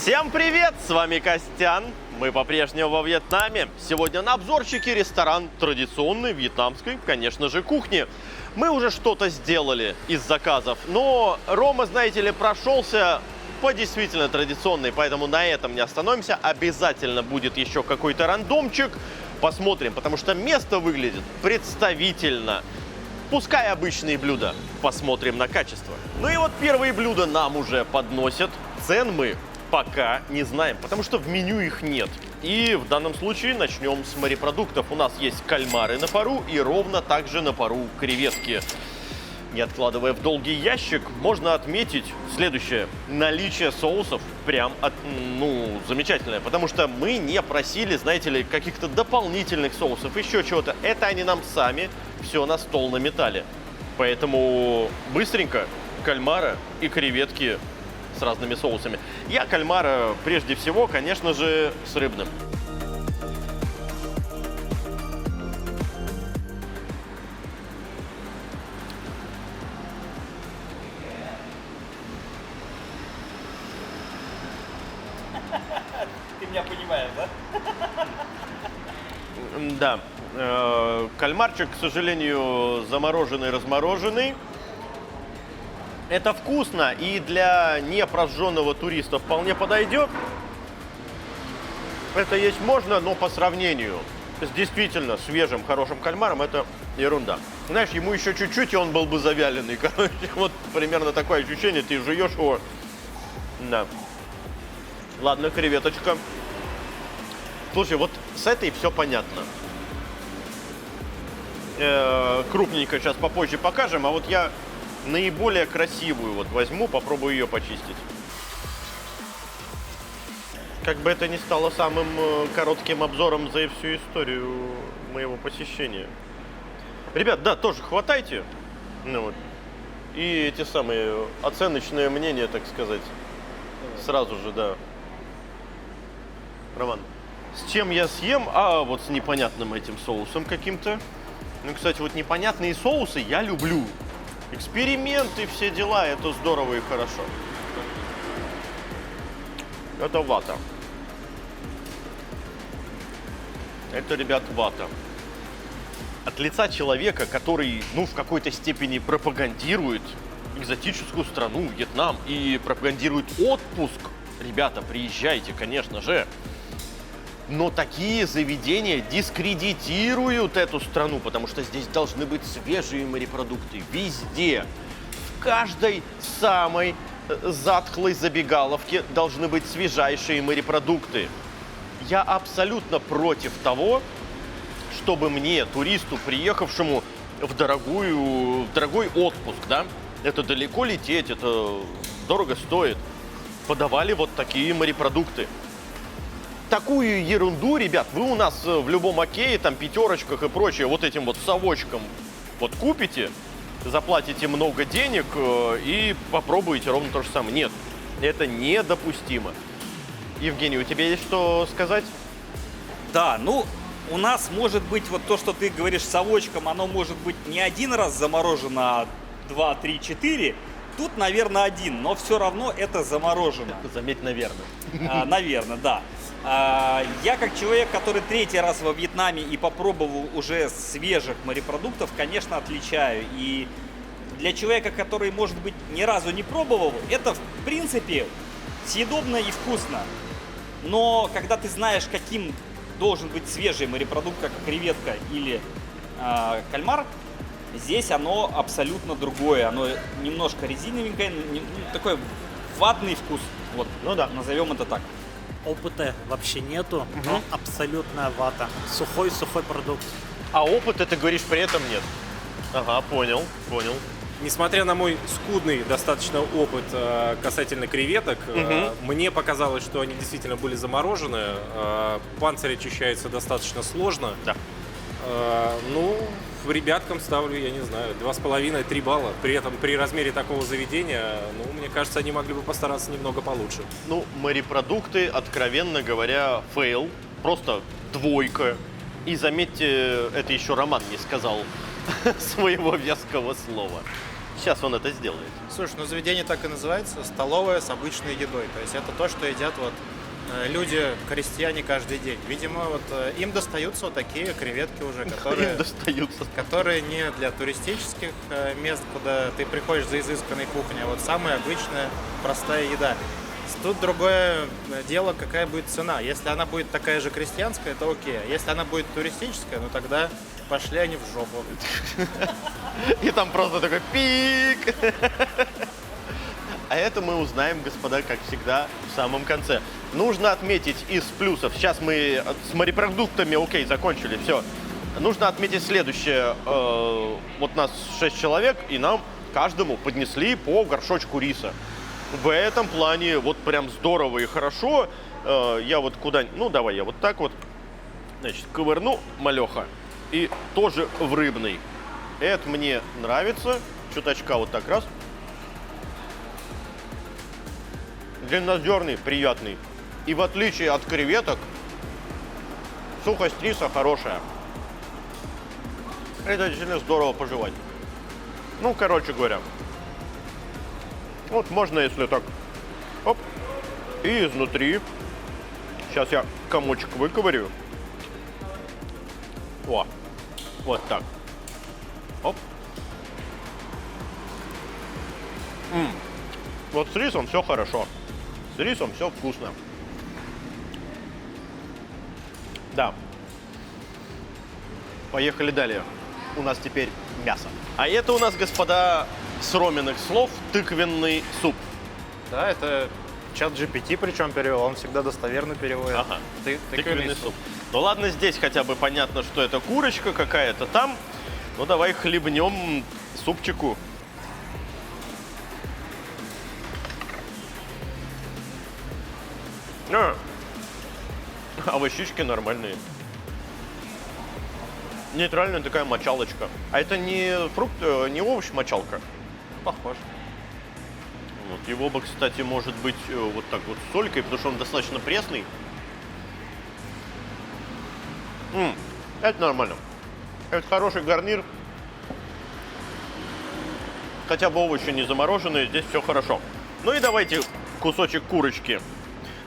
Всем привет! С вами Костян. Мы по-прежнему во Вьетнаме. Сегодня на обзорчике ресторан традиционной вьетнамской, конечно же, кухни. Мы уже что-то сделали из заказов, но Рома, знаете ли, прошелся по действительно традиционной, поэтому на этом не остановимся. Обязательно будет еще какой-то рандомчик. Посмотрим, потому что место выглядит представительно. Пускай обычные блюда. Посмотрим на качество. Ну и вот первые блюда нам уже подносят. Цен мы пока не знаем, потому что в меню их нет. И в данном случае начнем с морепродуктов. У нас есть кальмары на пару и ровно также на пару креветки. Не откладывая в долгий ящик, можно отметить следующее. Наличие соусов прям замечательное, потому что мы не просили, знаете ли, каких-то дополнительных соусов, еще чего-то. Это они нам сами все на стол наметали. Поэтому быстренько кальмара и креветки с разными соусами. Я кальмара прежде всего, конечно же, с рыбным. Ты меня понимаешь, да? Да. Кальмарчик, к сожалению, замороженный-размороженный. Это вкусно и для непрожженного туриста вполне подойдет. Это есть можно, но по сравнению с действительно свежим, хорошим кальмаром это ерунда. Знаешь, ему еще чуть-чуть, и он был бы завяленный. Короче, вот примерно такое ощущение, ты жуешь его. Да. Ладно, креветочка. Слушай, вот с этой все понятно. Крупненько сейчас попозже покажем, а вот я наиболее красивую вот возьму, попробую ее почистить. Как бы это ни стало самым коротким обзором за всю историю моего посещения. Ребят, да, тоже хватайте. Ну, вот. И эти самые оценочные мнения, так сказать, сразу же, да. Роман, с чем я съем? А вот с непонятным этим соусом каким-то. Ну, кстати, вот непонятные соусы я люблю. Эксперименты, все дела, это здорово и хорошо. Это вата. Это, ребят, вата. От лица человека, который, в какой-то степени пропагандирует экзотическую страну, Вьетнам, и пропагандирует отпуск. Ребята, приезжайте, конечно же. Но такие заведения дискредитируют эту страну, потому что здесь должны быть свежие морепродукты. Везде, в каждой самой затхлой забегаловке должны быть свежайшие морепродукты. Я абсолютно против того, чтобы мне, туристу, приехавшему в дорогой отпуск, да, это далеко лететь, это дорого стоит, подавали вот такие морепродукты. Такую ерунду, ребят, вы у нас в любом окее, там, пятерочках и прочее, вот этим вот совочком вот купите, заплатите много денег и попробуете ровно то же самое. Нет, это недопустимо. Евгений, у тебя есть что сказать? Да, у нас может быть вот то, что ты говоришь совочком, оно может быть не один раз заморожено, а 2, 3, 4. Тут, наверное, один, но все равно это заморожено. Заметь, наверное. Наверное, да. Я как человек, который третий раз во Вьетнаме и попробовал уже свежих морепродуктов, конечно, отличаю. И для человека, который, может быть, ни разу не пробовал, это, в принципе, съедобно и вкусно. Но когда ты знаешь, каким должен быть свежий морепродукт, как креветка или кальмар, здесь оно абсолютно другое. Оно немножко резиновенькое, такой ватный вкус. Вот, назовем это так. Опыта вообще нету, но абсолютная вата. Сухой продукт. А опыта, ты говоришь, при этом нет? Ага, понял. Несмотря на мой скудный достаточно опыт касательно креветок, мне показалось, что они действительно были заморожены. Панцирь очищается достаточно сложно. Да. Ребяткам ставлю, я не знаю, 2,5-3 балла. При этом при размере такого заведения, мне кажется, они могли бы постараться немного получше. Морепродукты, откровенно говоря, фейл. Просто двойка. И заметьте, это еще Роман не сказал своего веского слова. Сейчас он это сделает. Слушай, ну заведение так и называется, столовая с обычной едой. То есть это то, что едят вот люди, крестьяне каждый день. Видимо, вот им достаются вот такие креветки уже, Им достаются. которые не для туристических мест, куда ты приходишь за изысканной кухней, а вот самая обычная простая еда. Тут другое дело, какая будет цена. Если она будет такая же крестьянская, то окей. Если она будет туристическая, ну тогда пошли они в жопу. И там просто такой пик. А это мы узнаем, господа, как всегда, в самом конце. Нужно отметить из плюсов. Сейчас мы с морепродуктами, окей, закончили, все. Нужно отметить следующее. Вот нас 6 человек, и нам каждому поднесли по горшочку риса. В этом плане вот прям здорово и хорошо. Я вот куда-нибудь, ну давай я вот так вот, значит, ковырну малеха. И тоже в рыбный. Это мне нравится. Чуточка вот так раз. Длиннозерный, приятный. И в отличие от креветок, сухость риса хорошая. Это действительно здорово пожевать. Ну, короче говоря. Вот можно, если так, оп, и изнутри. Сейчас я комочек выковырю. О, вот так. Оп. Вот с рисом все хорошо. С рисом все вкусно. Да. Поехали далее. У нас теперь мясо. А это у нас, господа, с Роминых слов тыквенный суп. Да, это чат GPT причем перевел, он всегда достоверно переводит. Ага, Тыквенный суп. Ну ладно, здесь хотя бы понятно, что это курочка какая-то там. Ну давай хлебнем супчику. Овощички нормальные. Нейтральная такая мочалочка. А это не фрукт, не овощ мочалка? Похож. Вот. Его бы, кстати, может быть вот так вот с солькой, потому что он достаточно пресный. Это нормально. Это хороший гарнир. Хотя бы овощи не замороженные, здесь все хорошо. Ну и давайте кусочек курочки.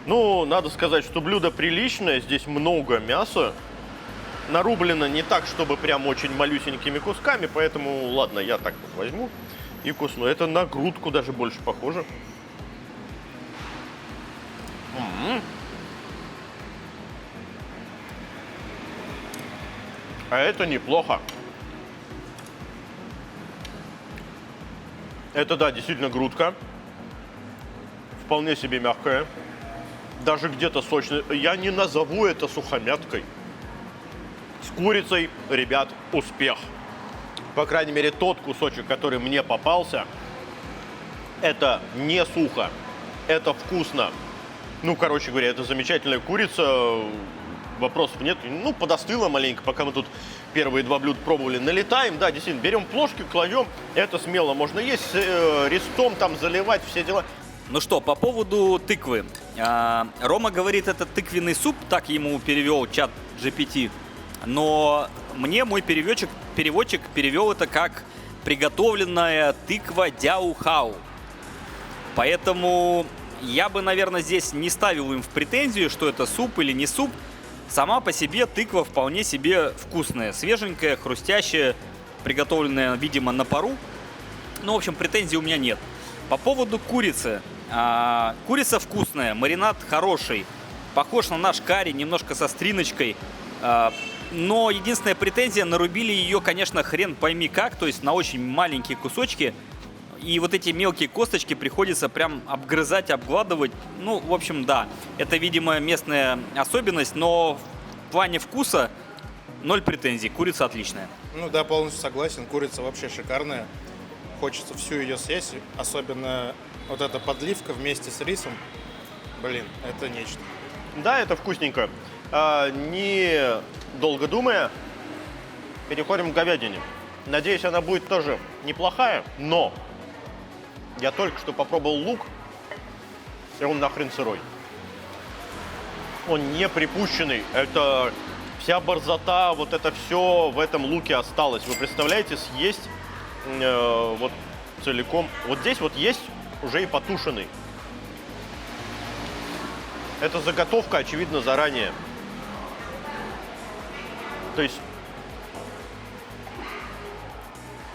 Ну, надо сказать, что блюдо приличное, здесь много мяса. Нарублено не так, чтобы прям очень малюсенькими кусками, поэтому, ладно, я так вот возьму и кусну. Это на грудку даже больше похоже. А это неплохо. Это, да, действительно грудка. Вполне себе мягкая. Даже где-то сочная. Я не назову это сухомяткой. С курицей, ребят, успех. По крайней мере, тот кусочек, который мне попался, это не сухо. Это вкусно. Ну, короче говоря, это замечательная курица. Вопросов нет. Ну, подостыла маленько, пока мы тут первые два блюда пробовали. Налетаем, да, действительно, берем плошки, кладем. Это смело можно есть. Рестом там заливать, все дела. Ну что, по поводу тыквы. Рома говорит, это тыквенный суп, так ему перевел чат GPT. Но мне мой переводчик перевел это как приготовленная тыква дяу-хау. Поэтому я бы, наверное, здесь не ставил им в претензию, что это суп или не суп. Сама по себе тыква вполне себе вкусная, свеженькая, хрустящая, приготовленная, видимо, на пару. Ну, в общем, претензий у меня нет. По поводу курицы. Курица вкусная, маринад хороший, похож на наш карри, немножко со стриночкой. Но единственная претензия, нарубили ее, конечно, хрен пойми как, то есть на очень маленькие кусочки. И вот эти мелкие косточки приходится прям обгрызать, обгладывать. Ну, в общем, да, это, видимо, местная особенность, но в плане вкуса 0 претензий, курица отличная. Ну да, полностью согласен, курица вообще шикарная. Хочется всю ее съесть, особенно вот эта подливка вместе с рисом. Блин, это нечто. Да, это вкусненько. Не долго думая, переходим к говядине. Надеюсь, она будет тоже неплохая, но я только что попробовал лук, и он нахрен сырой. Он не припущенный. Это вся борзота, вот это все в этом луке осталось. Вы представляете, съесть вот целиком. Вот здесь вот есть уже и потушенный. Это заготовка, очевидно, заранее. То есть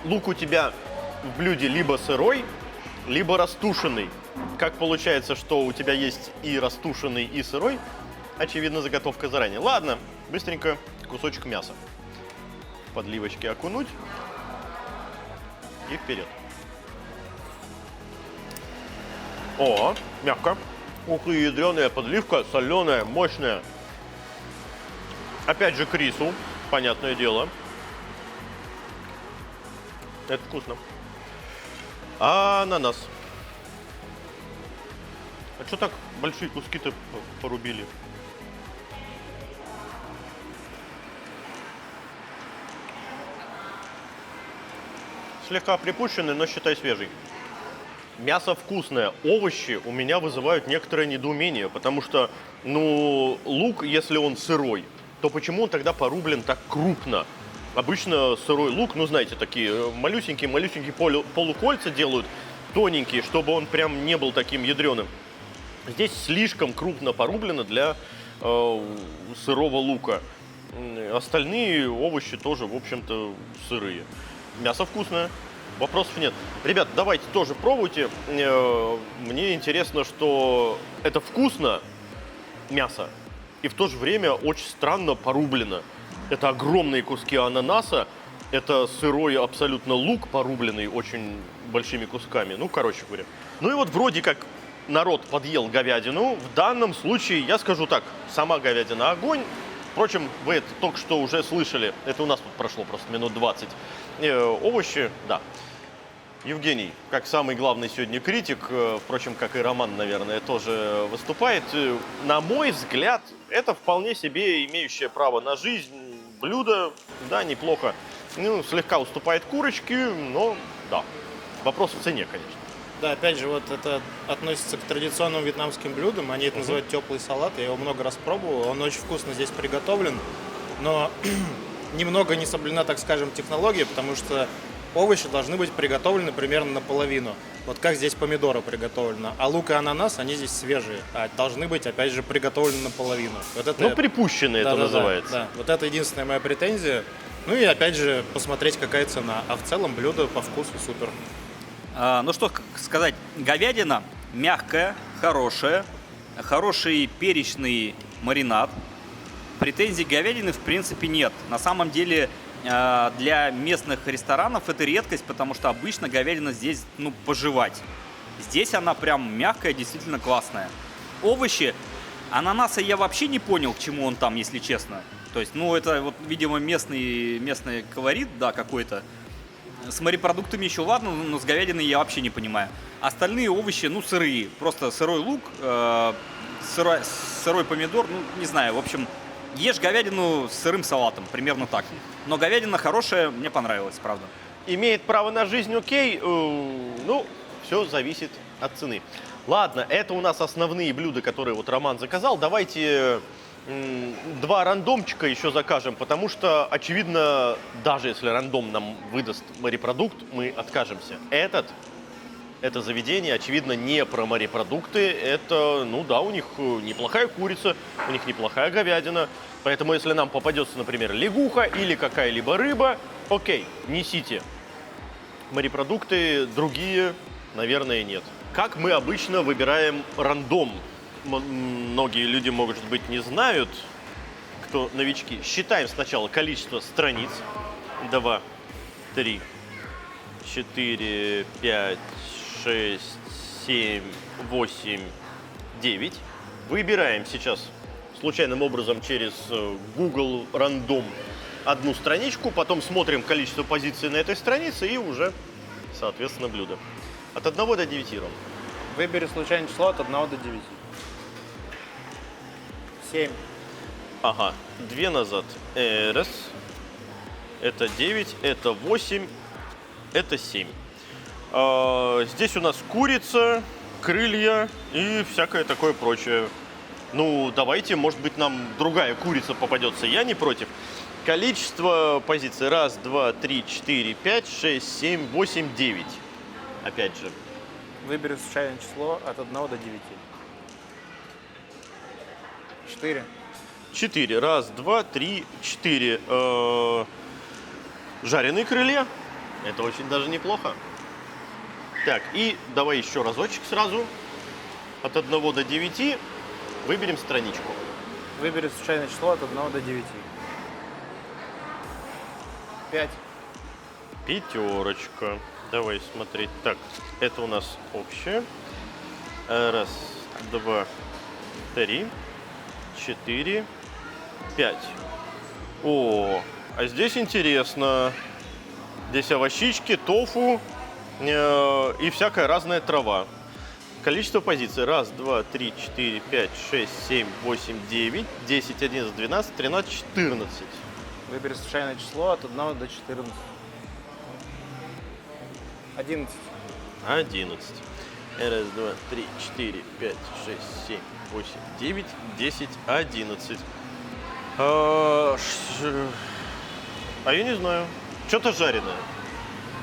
лук у тебя в блюде либо сырой, либо растушенный. Как получается, что у тебя есть и растушенный, и сырой? Очевидно, заготовка заранее. Ладно, быстренько кусочек мяса. В подливочки окунуть. И вперед. О, мягко. Ух и ядреная подливка, соленая, мощная. Опять же к рису, понятное дело. Это вкусно. А ананас. А что так большие куски-то порубили? Слегка припущенный, но считай свежий. Мясо вкусное, овощи у меня вызывают некоторое недоумение, потому что, ну, лук, если он сырой, то почему он тогда порублен так крупно? Обычно сырой лук, ну, знаете, такие малюсенькие полукольца делают, тоненькие, чтобы он прям не был таким ядреным. Здесь слишком крупно порублено для сырого лука. Остальные овощи тоже, в общем-то, сырые. Мясо вкусное, вопросов нет. Ребят, давайте тоже пробуйте. Мне интересно, что это вкусно, мясо, и в то же время очень странно порублено. Это огромные куски ананаса, это сырой абсолютно лук, порубленный очень большими кусками. Ну, короче говоря. Ну и вот вроде как народ подъел говядину. В данном случае, я скажу так, сама говядина огонь. Впрочем, вы это только что уже слышали. Это у нас тут прошло просто минут 20. Овощи, да. Евгений, как самый главный сегодня критик, впрочем, как и Роман, наверное, тоже выступает. На мой взгляд, это вполне себе имеющее право на жизнь блюдо. Да, неплохо. Ну, слегка уступает курочке, но да. Вопрос в цене, конечно. Да, опять же, вот это относится к традиционным вьетнамским блюдам. Они это называют теплый салат. Я его много раз пробовал. Он очень вкусно здесь приготовлен. Но немного не соблюдена, так скажем, технология, потому что овощи должны быть приготовлены примерно наполовину. Вот как здесь помидоры приготовлены. А лук и ананас, они здесь свежие. А должны быть, опять же, приготовлены наполовину. Вот это, Ну, припущенный это называется. Да, вот это единственная моя претензия. Ну и опять же, посмотреть, какая цена. А в целом блюдо по вкусу супер. Ну что сказать, говядина мягкая, хорошая, хороший перечный маринад. Претензий к говядине в принципе нет. На самом деле для местных ресторанов это редкость, потому что обычно говядина здесь, ну, пожевать. Здесь она прям мягкая, действительно классная. Овощи, ананаса я вообще не понял, к чему он там, если честно. То есть, ну, это вот, видимо, местный колорит, да, какой-то. С морепродуктами еще ладно, но с говядиной я вообще не понимаю. Остальные овощи, ну, сырые. Просто сырой лук, сырой помидор, ну, не знаю. В общем, ешь говядину с сырым салатом, примерно так. Но говядина хорошая, мне понравилась, правда. Имеет право на жизнь, окей. Ну, все зависит от цены. Ладно, это у нас основные блюда, которые вот Роман заказал. Давайте два рандомчика еще закажем, потому что, очевидно, даже если рандом нам выдаст морепродукт, мы откажемся. Это заведение, очевидно, не про морепродукты. Это, ну да, у них неплохая курица, у них неплохая говядина. Поэтому, если нам попадется, например, лягуха или какая-либо рыба, окей, несите. Морепродукты другие, наверное, нет. Как мы обычно выбираем рандом? Многие люди, может быть, не знают, кто новички. Считаем сначала количество страниц. 2, 3, 4, 5, 6, 7, 8, 9. Выбираем сейчас случайным образом через Google Random одну страничку, потом смотрим количество позиций на этой странице и уже, соответственно, блюдо. От 1 до 9, Ром. Выбери случайное число от 1 до 9. 7. Ага, 2 назад. Раз. Это 9, это 8, это 7. Здесь у нас курица, крылья и всякое такое прочее. Ну, давайте, может быть, нам другая курица попадется. Я не против. Количество позиций. 1, 2, 3, 4, 5, 6, 7, 8, 9. опять же. Выбери случайное число от 1 до 9. 4. 4. Раз, два, три, 4. Жареные крылья. Это очень даже неплохо. Так, и давай еще разочек сразу. От 1 до 9 выберем страничку. Выбери случайное число от 1 до 9. 5. Пятерочка. Давай смотреть. Так, это у нас общее. Раз, два, три, 4, 5. О, а здесь интересно. Здесь овощички, тофу и всякая разная трава. Количество позиций. Раз, два, три, 4, 5, 6, 7, 8, 9, 10, 11, 12, 13, 14. Выбери случайное число от 1 до 14. 11. 11. Раз, два, три, 4, 5, 6, 7, 8, 9, 10, 11. А я не знаю. Что-то жареное.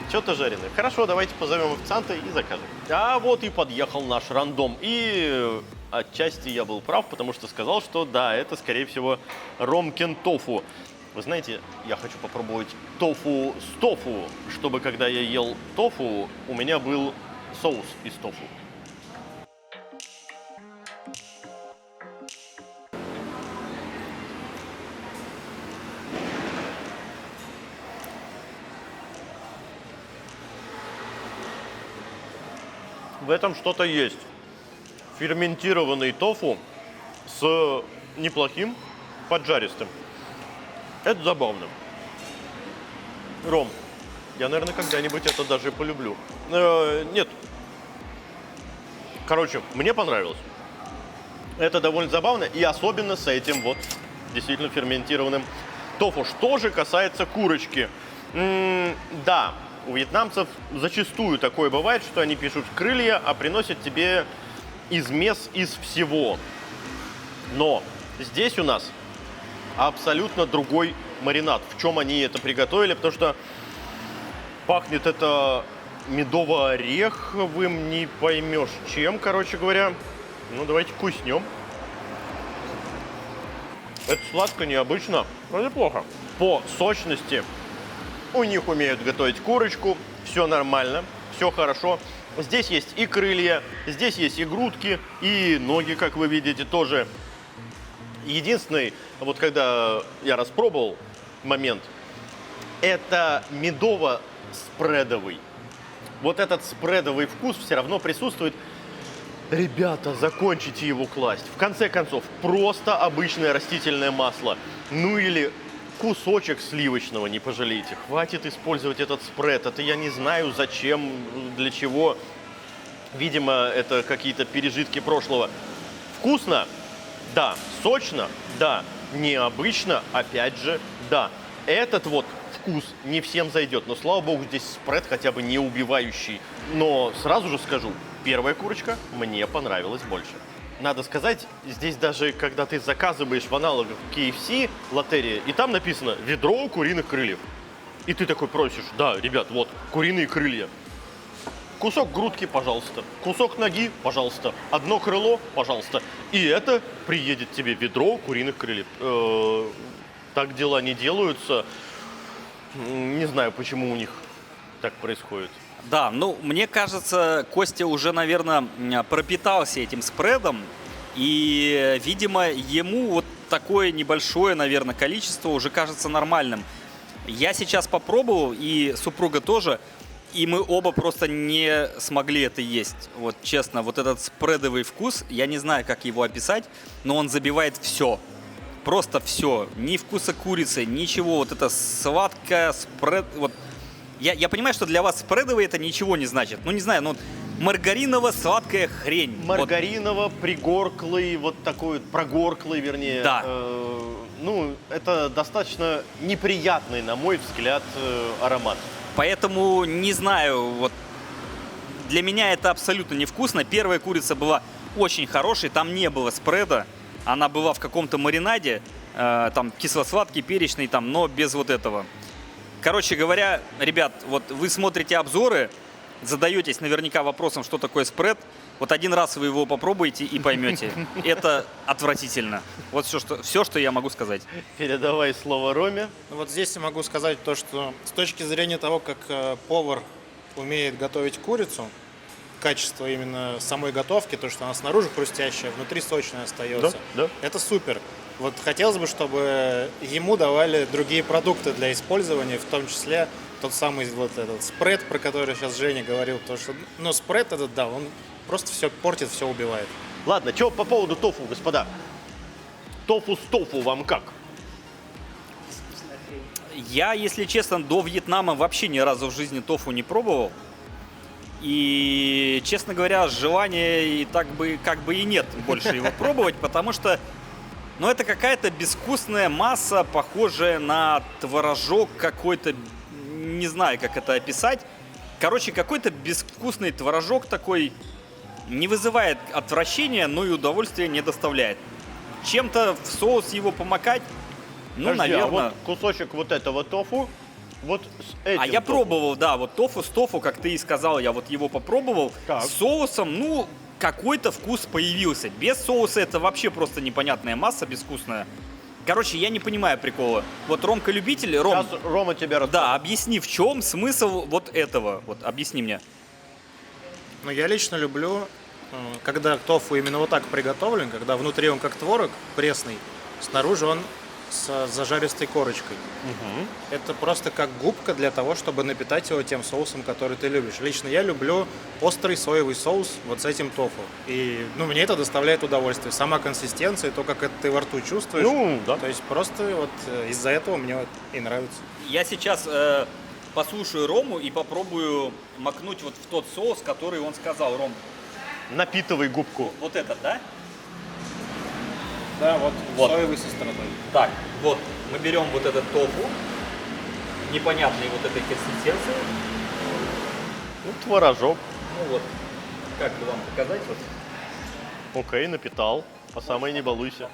Что-то жареное. Хорошо, давайте позовем официанта и закажем. А вот и подъехал наш рандом. И отчасти я был прав, потому что сказал, что да, это, скорее всего, ромкин тофу. Вы знаете, я хочу попробовать тофу с тофу, чтобы когда я ел тофу, у меня был соус из тофу. В этом что-то есть. Ферментированный тофу с неплохим поджаристым. Это забавно. Ром, я, наверное, когда-нибудь это даже полюблю. Нет. Короче, мне понравилось. Это довольно забавно, и особенно с этим вот действительно ферментированным тофу. Что же касается курочки. Да, у вьетнамцев зачастую такое бывает, что они пишут крылья, а приносят тебе измес из всего. Но здесь у нас абсолютно другой маринад. В чем они это приготовили? Потому что пахнет это медово-ореховым, не поймешь чем, короче говоря. Ну, давайте куснем. Это сладко, необычно, но неплохо. По сочности у них умеют готовить курочку, все нормально, все хорошо. Здесь есть и крылья, здесь есть и грудки, и ноги, как вы видите, тоже. Единственный, вот когда я распробовал момент, это медово-спредовый. Вот этот спредовый вкус все равно присутствует. Ребята, закончите его класть. В конце концов, просто обычное растительное масло. Ну или кусочек сливочного не пожалейте. Хватит использовать этот спред. Это я не знаю зачем, для чего. Видимо, это какие-то пережитки прошлого. Вкусно? Да. Сочно? Да. Необычно? Опять же, да. Этот вот вкус не всем зайдет. Но, слава богу, здесь спред хотя бы не убивающий. Но сразу же скажу, первая курочка мне понравилась больше. Надо сказать, здесь даже, когда ты заказываешь в аналогах KFC лотерия, и там написано «ведро куриных крыльев». И ты такой просишь: да, ребят, вот, куриные крылья. Кусок грудки, пожалуйста. Кусок ноги, пожалуйста. Одно крыло, пожалуйста. И это приедет тебе ведро куриных крыльев. Так дела не делаются. Не знаю, почему у них так происходит. Да, ну, мне кажется, Костя уже, наверное, пропитался этим спредом, и, видимо, ему вот такое небольшое, наверное, количество уже кажется нормальным. Я сейчас попробовал, и супруга тоже, и мы оба просто не смогли это есть. Вот честно, вот этот спредовый вкус, я не знаю, как его описать, но он забивает все. Просто все. Ни вкуса курицы, ничего. Вот это сладкое спред... Вот. Я понимаю, что для вас спредовый это ничего не значит. Ну, не знаю, ну, маргариново-сладкая хрень. Маргариново-пригорклый, вот такой, прогорклый, вернее. Да. Ну, это достаточно неприятный, на мой взгляд, аромат. Поэтому, не знаю, вот для меня это абсолютно невкусно. Первая курица была очень хорошей, там не было спреда. Она была в каком-то маринаде, там кисло-сладкий, перечный, там, но без вот этого. Короче говоря, ребят, вот вы смотрите обзоры, задаетесь наверняка вопросом, что такое спред, вот один раз вы его попробуете и поймете. Это отвратительно. Вот все, что я могу сказать. Передавай слово Роме. Ну, вот здесь я могу сказать то, что с точки зрения того, как повар умеет готовить курицу, качество именно самой готовки, то, что она снаружи хрустящая, внутри сочная остается, Да. это супер. Вот хотелось бы, чтобы ему давали другие продукты для использования, в том числе тот самый вот этот спред, про который сейчас Женя говорил, потому что, ну, спред этот, да, он просто все портит, все убивает. Ладно, что по поводу тофу, господа? Тофу с тофу вам как? Я, если честно, до Вьетнама вообще ни разу в жизни тофу не пробовал. И, честно говоря, желания и так бы, как бы и нет больше его пробовать, потому что, ну, это какая-то безвкусная масса, похожая на творожок какой-то, не знаю, как это описать. Короче, какой-то безвкусный творожок такой не вызывает отвращения, но и удовольствия не доставляет. Чем-то в соус его помакать, ну, Подожди, наверное... а вот кусочек вот этого тофу, вот с этим А я тофу. пробовал, да, вот тофу с тофу, как ты и сказал, я вот его попробовал. Так. С соусом, ну, какой-то вкус появился. Без соуса это вообще просто непонятная масса безвкусная. Короче, я не понимаю прикола. Вот Ромка любитель, Ром, Сейчас Рома тебя расскажет. да, объясни, в чем смысл вот этого? Вот объясни мне. Но я лично люблю, когда тофу именно вот так приготовлен, когда внутри он как творог пресный, снаружи он с зажаристой корочкой. Это просто как губка для того, чтобы напитать его тем соусом, который ты любишь. Лично я люблю острый соевый соус вот с этим тофу. И, ну, мне это доставляет удовольствие. Сама консистенция, то, как это ты во рту чувствуешь. Ну, да. То есть просто вот из-за этого мне вот и нравится. Я сейчас послушаю Рому и попробую макнуть вот в тот соус, который он сказал. Ром, Напитывай губку. вот этот, да? Да, вот, Вот. соевый со стороной. Так, вот, мы берем вот этот тофу, непонятной вот этой консистенции. Ну, творожок. Ну вот, как бы вам показать, вот. Окей, напитал. По самой не балуйся.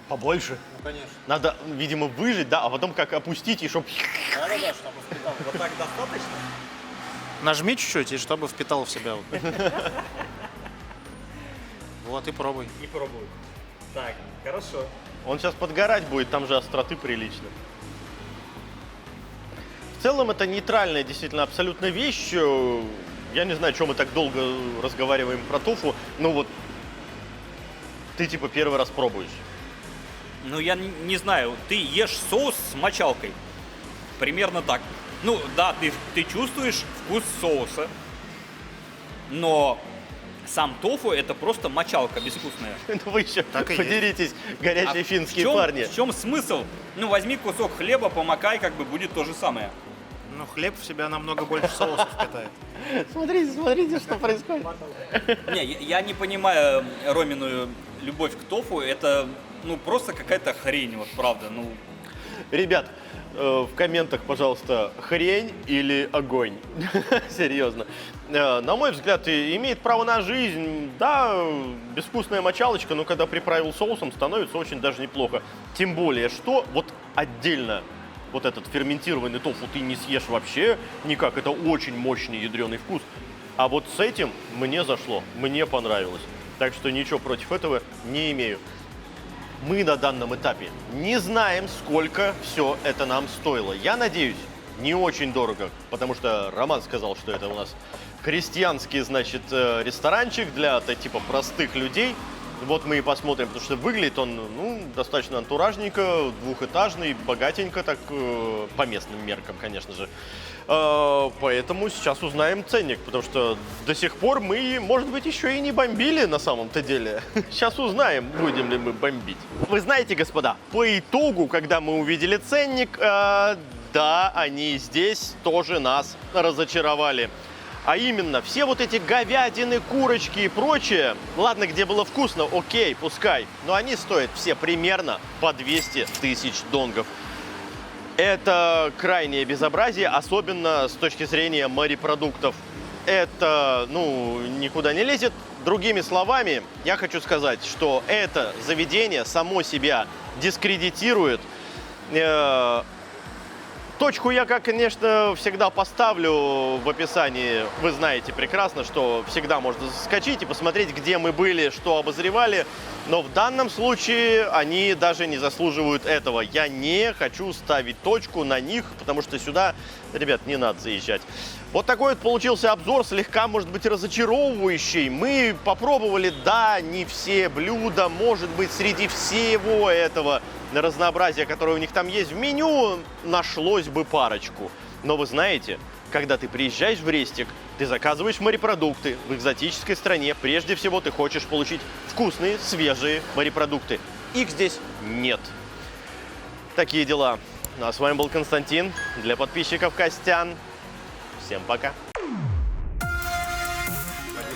Побольше. Ну, конечно. Надо, видимо, выжать, да, а потом как опустить и чтоб... Да-да-да, чтобы впитал. Вот так достаточно? Нажми чуть-чуть, и чтобы впитал в себя. Вот и пробуй. И пробую. Так, хорошо. Он сейчас подгорать будет, там же остроты прилично. В целом это нейтральная, действительно, абсолютно вещь. Я не знаю, чем мы так долго разговариваем про тофу, но вот ты типа первый раз пробуешь. Ну, я не знаю, ты ешь соус с мочалкой. Примерно так. Ну, да, ты чувствуешь вкус соуса, но сам тофу это просто мочалка безвкусная. Ну вы еще Так и подеритесь, горячие финские в чем, парни. В чем смысл? Ну, возьми кусок хлеба, помакай, как бы будет то же самое. Ну, хлеб в себя намного больше соусов впитает. Смотрите, что происходит. Не, я не понимаю Роминую любовь к тофу. Это, ну, просто какая-то хрень, вот правда. Ну, Ребят, в комментах, пожалуйста, хрень или огонь. Серьезно. На мой взгляд, имеет право на жизнь. Да, безвкусная мочалочка, но когда приправил соусом, становится очень даже неплохо. Тем более, что вот отдельно вот этот ферментированный тофу ты не съешь вообще никак. Это очень мощный ядреный вкус. А вот с этим мне зашло, мне понравилось. Так что ничего против этого не имею. Мы на данном этапе не знаем, сколько все это нам стоило. Я надеюсь, не очень дорого, потому что Роман сказал, что это у нас крестьянский, значит, ресторанчик для типа простых людей. Вот мы и посмотрим, потому что выглядит он, ну, достаточно антуражненько, двухэтажный, богатенько, так, по местным меркам, конечно же. Поэтому сейчас узнаем ценник, потому что до сих пор мы, может быть, еще и не бомбили на самом-то деле. Сейчас узнаем, будем ли мы бомбить. Вы знаете, господа, по итогу, когда мы увидели ценник, да, они здесь тоже нас разочаровали. А именно, все вот эти говядины, курочки и прочее, ладно, где было вкусно, окей, пускай, но они стоят все примерно по 200 тысяч донгов. Это крайнее безобразие, особенно с точки зрения морепродуктов. Это, ну, никуда не лезет. Другими словами, я хочу сказать, что это заведение само себя дискредитирует. То, Точку я, как, конечно, всегда поставлю в описании. Вы знаете прекрасно, что всегда можно заскочить и посмотреть, где мы были, что обозревали. Но в данном случае они даже не заслуживают этого. Я не хочу ставить точку на них, потому что сюда, ребят, не надо заезжать. Вот такой вот получился обзор, слегка, может быть, разочаровывающий. Мы попробовали, да, не все блюда, может быть, среди всего этого разнообразия, которое у них там есть в меню, нашлось бы парочку. Но вы знаете, когда ты приезжаешь в Рестик, ты заказываешь морепродукты в экзотической стране, прежде всего ты хочешь получить вкусные, свежие морепродукты. Их здесь нет. Такие дела. Ну, а с вами был Константин. Для подписчиков Костян. Всем пока.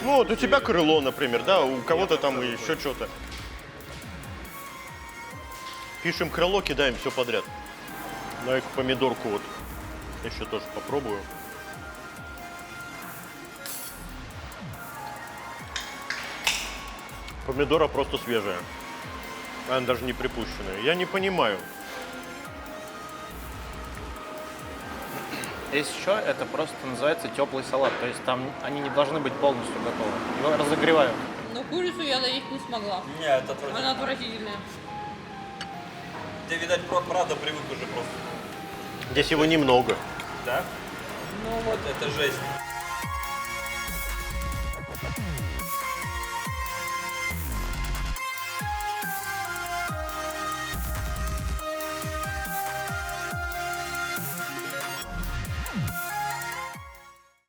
Ну, вот у тебя крыло, например, да, у кого-то там еще что-то. Пишем крыло, кидаем все подряд. Ну, и помидорку вот еще тоже попробую. Помидора просто свежая. Она даже не припущенная. Я не понимаю. Есть еще, это просто называется теплый салат. То есть там они не должны быть полностью готовы. Его разогревают. Но курицу я доесть не смогла. Нет, это Она отвратительная. Ты, видать, правда привык уже просто. Здесь его немного. Да? Ну вот, это жесть.